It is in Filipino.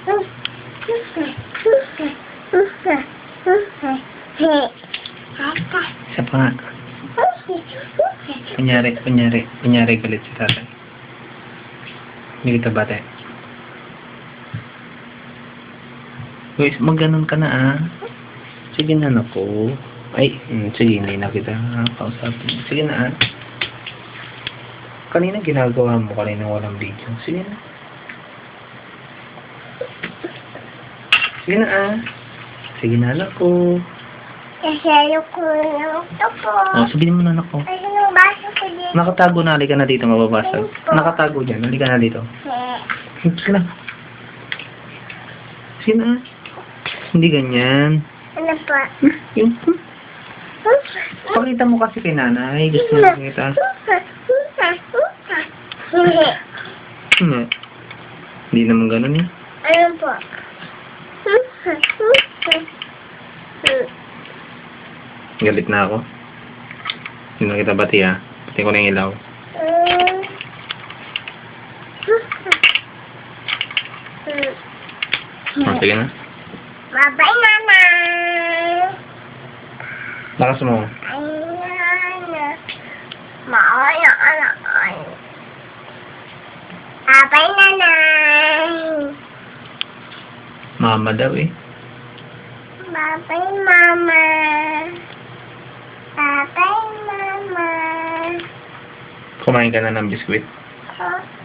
Isa pa nga. Kunyari galit si tatay. Hindi kita bate. Guys, magganon ka na ah. Sige na ko. Ay, sige, hindi na kita kausapin. Sige na ah. Kanina ginagawa mo, kanina walang video. Sige na. Sige na ah. Sige na anak ko. Kasalo ko lang ito po. Oh, sabihin mo na anak ko. Ay, anong baso ko dito? Nakatago na, halika na dito, mababasag. Nakatago dyan, halika na dito. Sige na. Sige na. Hindi ganyan. Ano po? Yung, pakita mo kasi kay nanay. Gusto mo makita. Hindi. Hindi naman ganun eh. Ano po? Galit na ako. Hindi na kita bati ha. Pati ko na yung ilaw. Oh, sige na. Bye-bye, nanay. Lakas mo. Ay, nanay. Maaya, anak. Bye-bye, nanay. Mama daw eh. Bye-bye, mama. Bye-bye, mama. Kumain ka na ng biskwit. Bye.